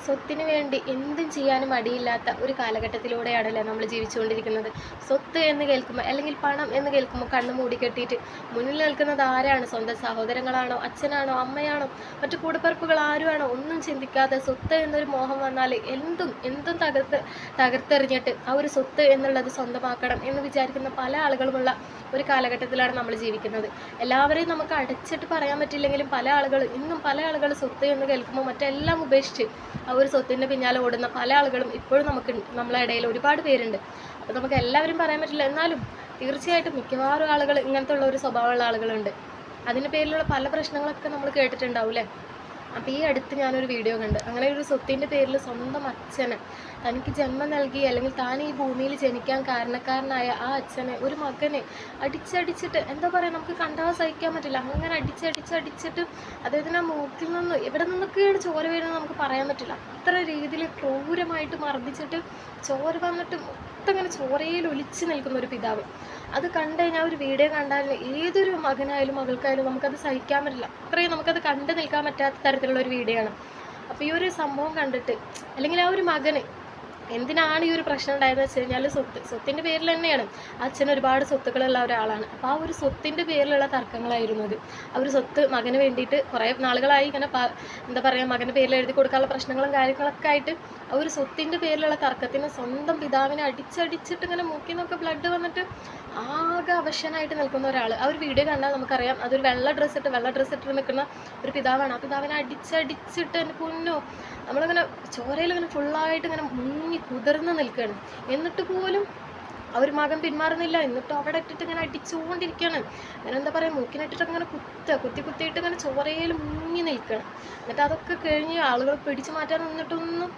സ്വത്തിന് വേണ്ടി എന്തും ചെയ്യാനും മടിയില്ലാത്ത ഒരു കാലഘട്ടത്തിലൂടെയാണല്ലേ നമ്മൾ ജീവിച്ചുകൊണ്ടിരിക്കുന്നത്. സ്വത്ത് എന്ന് കേൾക്കുമ്പോൾ അല്ലെങ്കിൽ പണം എന്ന് കേൾക്കുമ്പോൾ കണ്ണ് മൂടിക്കെട്ടിയിട്ട് മുന്നിൽ നിൽക്കുന്നത് ആരാണ്? സ്വന്തം സഹോദരങ്ങളാണോ, അച്ഛനാണോ, അമ്മയാണോ, മറ്റു കൂടപ്പിറപ്പുകൾ ആരുമാണോ ഒന്നും ചിന്തിക്കാതെ സ്വത്ത് എന്നൊരു മോഹം വന്നാൽ എന്തും തകർത്തെറിഞ്ഞിട്ട് ആ ഒരു സ്വത്ത് എന്നുള്ളത് സ്വന്തമാക്കണം എന്ന് വിചാരിക്കുന്ന പല ആളുകളുമുള്ള ഒരു കാലഘട്ടത്തിലാണ് നമ്മൾ ജീവിക്കുന്നത്. എല്ലാവരെയും നമുക്ക് അടച്ചിട്ട് പറയാൻ പറ്റില്ലെങ്കിലും ഇന്നും പല ആളുകൾ സ്വത്ത് എന്ന് കേൾക്കുമ്പോൾ മറ്റെല്ലാം ഉപേക്ഷിച്ച് ആ ഒരു സ്വത്തിൻ്റെ പിന്നാലെ ഓടുന്ന പല ആളുകളും ഇപ്പോഴും നമ്മളെ ഇടയിൽ ഒരുപാട് പേരുണ്ട്. അപ്പോൾ നമുക്ക് എല്ലാവരും പറയാൻ പറ്റില്ല, എന്നാലും തീർച്ചയായിട്ടും മിക്കവാറും ആളുകൾ ഇങ്ങനത്തെ ഉള്ള ഒരു സ്വഭാവമുള്ള ആളുകളുണ്ട്. അതിൻ്റെ പേരിലുള്ള പല പ്രശ്നങ്ങളൊക്കെ നമ്മൾ കേട്ടിട്ടുണ്ടാവും അല്ലേ. അപ്പോൾ ഈ അടുത്ത് ഞാനൊരു വീഡിയോ കണ്ട്, അങ്ങനെ ഒരു സ്വത്തിൻ്റെ പേരിൽ സ്വന്തം അച്ഛനെ, തനിക്ക് ജന്മം നൽകി അല്ലെങ്കിൽ താൻ ഈ ഭൂമിയിൽ ജനിക്കാൻ കാരണക്കാരനായ ആ അച്ഛനെ ഒരു മകനെ അടിച്ചടിച്ചിട്ട്, എന്താ പറയുക, നമുക്ക് കണ്ടാൽ സഹിക്കാൻ പറ്റില്ല. അങ്ങനെ അടിച്ചിട്ട് അദ്ദേഹത്തിന് ആ മൂക്കിൽ നിന്ന് എവിടെ നിന്നൊക്കെയാണ് ചോര വീഴുന്നത് നമുക്ക് പറയാൻ പറ്റില്ല. അത്ര രീതിയിൽ ക്രൂരമായിട്ട് മർദ്ദിച്ചിട്ട് ചോര വന്നിട്ട് മൊത്തം ഇങ്ങനെ ചോരയിൽ ഒലിച്ച് നിൽക്കുന്ന ഒരു പിതാവ്. അത് കണ്ടു കഴിഞ്ഞാൽ ഒരു വീഡിയോ കണ്ടാൽ ഏതൊരു മകനായാലും മകൾക്കായാലും നമുക്കത് സഹിക്കാൻ പറ്റില്ല. അത്രയും നമുക്കത് കണ്ടു നിൽക്കാൻ പറ്റാത്ത തരത്തിലുള്ള ഒരു വീഡിയോ ആണ്. അപ്പോൾ ഈ ഒരു സംഭവം കണ്ടിട്ട്, അല്ലെങ്കിൽ ആ ഒരു മകന് എന്തിനാണ് ഈ ഒരു പ്രശ്നം ഉണ്ടായതെന്ന് വെച്ച് കഴിഞ്ഞാൽ സ്വത്തിൻ്റെ പേരിൽ തന്നെയാണ്. അച്ഛൻ ഒരുപാട് സ്വത്തുക്കളുള്ള ഒരാളാണ്. അപ്പോൾ ആ ഒരു സ്വത്തിൻ്റെ പേരിലുള്ള തർക്കങ്ങളായിരുന്നു അത്. ആ ഒരു സ്വത്ത് മകന് വേണ്ടിയിട്ട് കുറേ നാളുകളായി ഇങ്ങനെ എന്താ പറയുക, മകൻ്റെ പേരിൽ എഴുതി കൊടുക്കാനുള്ള പ്രശ്നങ്ങളും കാര്യങ്ങളൊക്കെ ആയിട്ട് ആ ഒരു സ്വത്തിൻ്റെ പേരിലുള്ള തർക്കത്തിന് സ്വന്തം പിതാവിനെ അടിച്ചിട്ട് ഇങ്ങനെ മൂക്കിൽ നിന്നൊക്കെ ബ്ലഡ് വന്നിട്ട് ആകെ അവശനായിട്ട് നിൽക്കുന്ന ഒരാൾ. ആ ഒരു വീഡിയോ കണ്ടാൽ നമുക്കറിയാം, അതൊരു വെള്ള ഡ്രസ്സ് ഇട്ട് നിൽക്കുന്ന ഒരു പിതാവാണ്. ആ പിതാവിനെ അടിച്ചിട്ട് എൻ്റെ പൊന്നോ, നമ്മളിങ്ങനെ ചോരയിൽ ഇങ്ങനെ ഫുള്ളായിട്ട് ഇങ്ങനെ മുങ്ങി കുതിർന്ന് നിൽക്കുകയാണ്. എന്നിട്ട് പോലും ആ ഒരു മകൻ പിന്മാറുന്നില്ല. എന്നിട്ട് അവിടെ ഇട്ടിട്ട് ഇങ്ങനെ അടിച്ചുകൊണ്ടിരിക്കുകയാണ്. അങ്ങനെ എന്താ പറയുക, മൂക്കിനിട്ടിട്ട് അങ്ങനെ കുത്തിയിട്ട് ഇങ്ങനെ ചോരയിൽ മുങ്ങി നിൽക്കുകയാണ്. എന്നിട്ട് അതൊക്കെ കഴിഞ്ഞ് ആളുകൾ പിടിച്ചു മാറ്റാൻ നിന്നിട്ടൊന്നും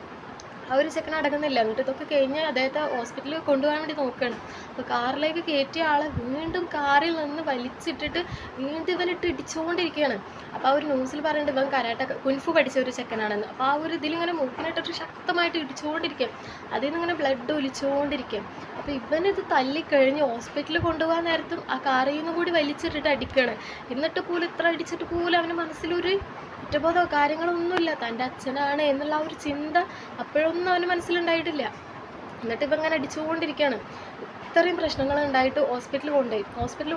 ആ ഒരു ചെക്കൻ അടങ്ങുന്നില്ല. എന്നിട്ട് ഇതൊക്കെ കഴിഞ്ഞ് അദ്ദേഹത്തെ ഹോസ്പിറ്റലിൽ കൊണ്ടുപോകാൻ വേണ്ടി നോക്കുകയാണ്. അപ്പോൾ കാറിലേക്ക് കയറ്റിയ ആളെ വീണ്ടും കാറിൽ നിന്ന് വലിച്ചിട്ടിട്ട് വീണ്ടും ഇവനിട്ട് ഇടിച്ചുകൊണ്ടിരിക്കുകയാണ്. അപ്പോൾ ആ ഒരു ന്യൂസിൽ പറയുന്നുണ്ട് ഇവൻ കരാട്ടെ കുൻഫു പഠിച്ച ഒരു ചെക്കനാണെന്ന്. അപ്പോൾ ആ ഒരു ഇതിലിങ്ങനെ മൂക്കിനിട്ടിട്ട് ശക്തമായിട്ട് ഇടിച്ചുകൊണ്ടിരിക്കുക, അതിൽ നിന്ന് ഇങ്ങനെ ബ്ലഡ് ഒലിച്ചുകൊണ്ടിരിക്കുക. അപ്പോൾ ഇവനിത് തല്ലിക്കഴിഞ്ഞ് ഹോസ്പിറ്റലിൽ കൊണ്ടുപോകാൻ നേരത്തും ആ കാറിൽ നിന്ന് കൂടി വലിച്ചിട്ടിട്ട് അടിക്കുകയാണ്. എന്നിട്ട് പോലും ഇത്ര അടിച്ചിട്ട് പോലും അവൻ്റെ മനസ്സിലൊരു കുറ്റബോധമോ കാര്യങ്ങളൊന്നുമില്ല. തൻ്റെ അച്ഛനാണ് എന്നുള്ള ആ ഒരു ചിന്ത അപ്പോഴൊന്നും അവന് മനസ്സിലുണ്ടായിട്ടില്ല. എന്നിട്ട് ഇവ ഇങ്ങനെ അടിച്ചുകൊണ്ടിരിക്കുകയാണ്. ഇത്രയും പ്രശ്നങ്ങൾ ഉണ്ടായിട്ട് ഹോസ്പിറ്റലിൽ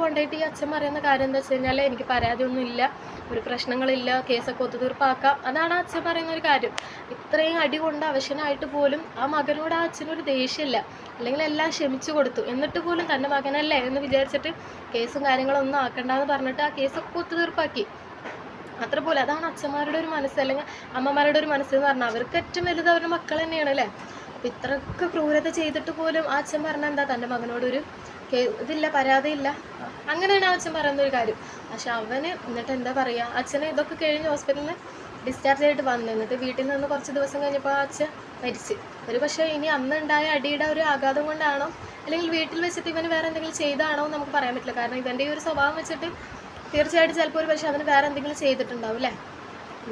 കൊണ്ടുപോയിട്ട് ഈ അച്ഛൻ പറയുന്ന കാര്യം എന്താ വെച്ച് കഴിഞ്ഞാൽ, എനിക്ക് പരാതിയൊന്നും ഇല്ല, ഒരു പ്രശ്നങ്ങളില്ല, കേസൊക്കെ ഒത്തുതീർപ്പാക്കാം. അതാണ് ആ അച്ഛൻ പറയുന്ന ഒരു കാര്യം. ഇത്രയും അടി കൊണ്ട് അവശനായിട്ട് പോലും ആ മകനോട് ആ അച്ഛനൊരു ദേഷ്യമില്ല, അല്ലെങ്കിൽ എല്ലാം ക്ഷമിച്ചു കൊടുത്തു. എന്നിട്ട് പോലും തൻ്റെ മകനല്ലേ എന്ന് വിചാരിച്ചിട്ട് കേസും കാര്യങ്ങളൊന്നും ആക്കണ്ടെന്ന് പറഞ്ഞിട്ട് ആ കേസൊക്കെ ഒത്തുതീർപ്പാക്കി. അത്ര പോലെ അതാണ് അച്ഛന്മാരുടെ ഒരു മനസ്സ്, അല്ലെങ്കിൽ അമ്മമാരുടെ ഒരു മനസ്സ് എന്ന് പറഞ്ഞാൽ അവർക്ക് ഏറ്റവും വലുത് അവരുടെ മക്കൾ തന്നെയാണ് അല്ലേ. അപ്പം ഇത്രയൊക്കെ ക്രൂരത ചെയ്തിട്ട് പോലും ആ അച്ഛൻ പറഞ്ഞാൽ എന്താ, തൻ്റെ മകനോടൊരു ഇതില്ല, പരാതിയില്ല, അങ്ങനെയാണ് ആ അച്ഛൻ പറയുന്ന ഒരു കാര്യം. പക്ഷെ അവന് എന്നിട്ട് എന്താ പറയുക, അച്ഛനെ ഇതൊക്കെ കഴിഞ്ഞ് ഹോസ്പിറ്റലിൽ ഡിസ്ചാർജ് ആയിട്ട് വന്നു. എന്നിട്ട് വീട്ടിൽ നിന്ന് കുറച്ച് ദിവസം കഴിഞ്ഞപ്പോൾ ആ അച്ഛൻ മരിച്ച്. ഒരു പക്ഷേ ഇനി അന്നുണ്ടായ അടിയുടെ ഒരു ആഘാതം കൊണ്ടാണോ, അല്ലെങ്കിൽ വീട്ടിൽ വെച്ചിട്ട് ഇവന് വേറെ എന്തെങ്കിലും ചെയ്താണോ എന്ന് നമുക്ക് പറയാൻ പറ്റില്ല. കാരണം ഇവൻ്റെ ഈ ഒരു സ്വഭാവം വെച്ചിട്ട് തീർച്ചയായിട്ടും ചിലപ്പോൾ ഒരു പക്ഷേ അതിന് വേറെ എന്തെങ്കിലും ചെയ്തിട്ടുണ്ടാവും അല്ലേ.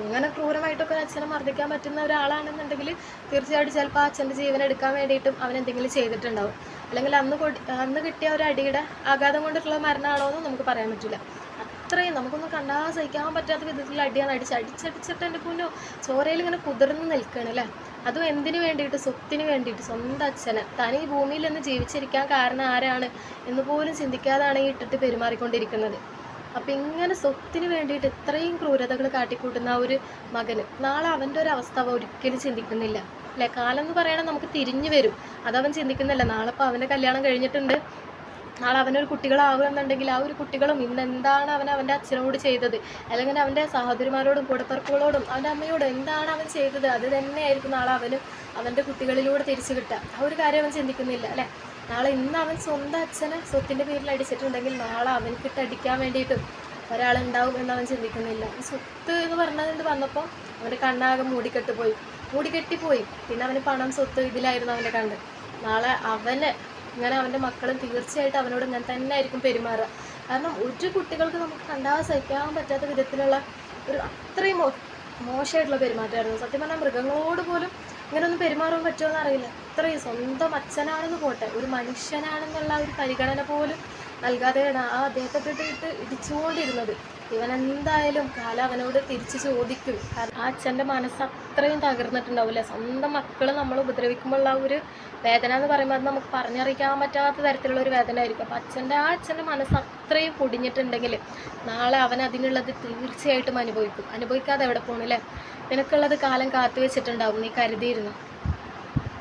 ഇങ്ങനെ ക്രൂരമായിട്ടൊക്കെ അച്ഛനെ മർദ്ദിക്കാൻ പറ്റുന്ന ഒരാളാണെന്നുണ്ടെങ്കിൽ തീർച്ചയായിട്ടും ചിലപ്പോൾ ആ അച്ഛൻ്റെ ജീവൻ എടുക്കാൻ വേണ്ടിയിട്ടും അവൻ എന്തെങ്കിലും ചെയ്തിട്ടുണ്ടാവും. അല്ലെങ്കിൽ അന്ന് കിട്ടിയ ഒരു അടിയുടെ ആഘാതം കൊണ്ടിട്ടുള്ള മരണമാണോ എന്ന് നമുക്ക് പറയാൻ പറ്റില്ല. അത്രയും നമുക്കൊന്നും കണ്ടാൽ സഹിക്കാൻ പറ്റാത്ത വിധത്തിൽ അടിയാണ് അടിച്ചിട്ട് എൻ്റെ പൊന്നോ ചോരയിൽ ഇങ്ങനെ കുതിർന്ന് നിൽക്കുകയാണ് അല്ലേ. അതും എന്തിനു വേണ്ടിയിട്ട്? സ്വത്തിന് വേണ്ടിയിട്ട്. സ്വന്തം അച്ഛനെ, താൻ ഈ ഭൂമിയിൽ നിന്ന് ജീവിച്ചിരിക്കാൻ കാരണം ആരാണ് എന്ന് പോലും ചിന്തിക്കാതാണ് ഈ ഇട്ടിട്ട് പെരുമാറിക്കൊണ്ടിരിക്കുന്നത്. അപ്പം ഇങ്ങനെ സ്വത്തിന് വേണ്ടിയിട്ട് ഇത്രയും ക്രൂരതകൾ കാട്ടിക്കൂട്ടുന്ന ആ ഒരു മകന് നാളെ അവൻ്റെ ഒരു അവസ്ഥ അവ ഒരിക്കലും ചിന്തിക്കുന്നില്ല അല്ലേ. കാലം എന്ന് പറയണത് നമുക്ക് തിരിഞ്ഞു വരും, അതവൻ ചിന്തിക്കുന്നില്ല. നാളെ ഇപ്പോൾ അവൻ്റെ കല്യാണം കഴിഞ്ഞിട്ടുണ്ട്, നാളെ അവനൊരു കുട്ടികളാവുകയെന്നുണ്ടെങ്കിൽ ആ ഒരു കുട്ടികളും ഇന്ന് എന്താണ് അവൻ്റെ അച്ഛനോട് ചെയ്തത്, അല്ലെങ്കിൽ അവൻ്റെ സഹോദരിമാരോടും കൂടപ്പിറപ്പുകളോടും അവൻ്റെ അമ്മയോടും എന്താണ് അവൻ ചെയ്തത്, അത് തന്നെയായിരിക്കും നാളെ അവനും അവൻ്റെ കുട്ടികളിലൂടെ തിരിച്ചു കിട്ടുക. ആ ഒരു കാര്യം അവൻ ചിന്തിക്കുന്നില്ല അല്ലേ. നാളെ ഇന്ന് അവൻ സ്വന്തം അച്ഛനെ സ്വത്തിൻ്റെ പേരിൽ അടിച്ചിട്ടുണ്ടെങ്കിൽ നാളെ അവൻക്കിട്ട് അടിക്കാൻ വേണ്ടിയിട്ടും ഒരാളുണ്ടാവും എന്നവൻ ചിന്തിക്കുന്നില്ല. ഈ സ്വത്ത് എന്ന് പറഞ്ഞത് വന്നപ്പോൾ അവൻ്റെ കണ്ണാകെ മൂടിക്കെട്ടിപ്പോയി. പിന്നെ അവന് പണം, സ്വത്ത് ഇതിലായിരുന്നു അവൻ്റെ കണ്ണ്. നാളെ ഇങ്ങനെ അവൻ്റെ മക്കളും തീർച്ചയായിട്ടും അവനോട് ഇങ്ങനെ തന്നെ ആയിരിക്കും പെരുമാറുക. കാരണം ഒരു കുട്ടികൾക്ക് നമുക്ക് കണ്ടാൽ സഹിക്കാൻ പറ്റാത്ത വിധത്തിലുള്ള ഒരു അത്രയും മോശമായിട്ടുള്ള പെരുമാറ്റമായിരുന്നു. സത്യം പറഞ്ഞാൽ മൃഗങ്ങളോട് പോലും ഇങ്ങനെയൊന്നും പെരുമാറാൻ പറ്റുമോ എന്നറിയില്ല. അത്രയും സ്വന്തം അച്ഛനാണെന്ന് പോട്ടെ, ഒരു മനുഷ്യനാണെന്നുള്ള ഒരു പരിഗണന പോലും നൽകാതെയാണ് ആ അദ്ദേഹത്തെ ഇട്ട് ഇടിച്ചുകൊണ്ടിരുന്നത്. ഇവൻ എന്തായാലും കാലം അവനോട് തിരിച്ച് ചോദിക്കും. കാരണം ആ അച്ഛൻ്റെ മനസ്സ് അത്രയും തകർന്നിട്ടുണ്ടാവില്ല. സ്വന്തം മക്കൾ നമ്മൾ ഉപദ്രവിക്കുമ്പോഴുള്ള ആ ഒരു വേദന എന്ന് പറയുമ്പോൾ അത് നമുക്ക് പറഞ്ഞറിയിക്കാൻ പറ്റാത്ത തരത്തിലുള്ള ഒരു വേദന ആയിരിക്കും. അപ്പോൾ ആ അച്ഛൻ്റെ മനസ്സ് അത്രയും പൊടിഞ്ഞിട്ടുണ്ടെങ്കിൽ നാളെ അവൻ അതിനുള്ളത് തീർച്ചയായിട്ടും അനുഭവിക്കും. അനുഭവിക്കാതെ എവിടെ പോകണല്ലേ? നിനക്കുള്ളത് കാലം കാത്തു വെച്ചിട്ടുണ്ടാവും, നീ കരുതിയിരുന്നു.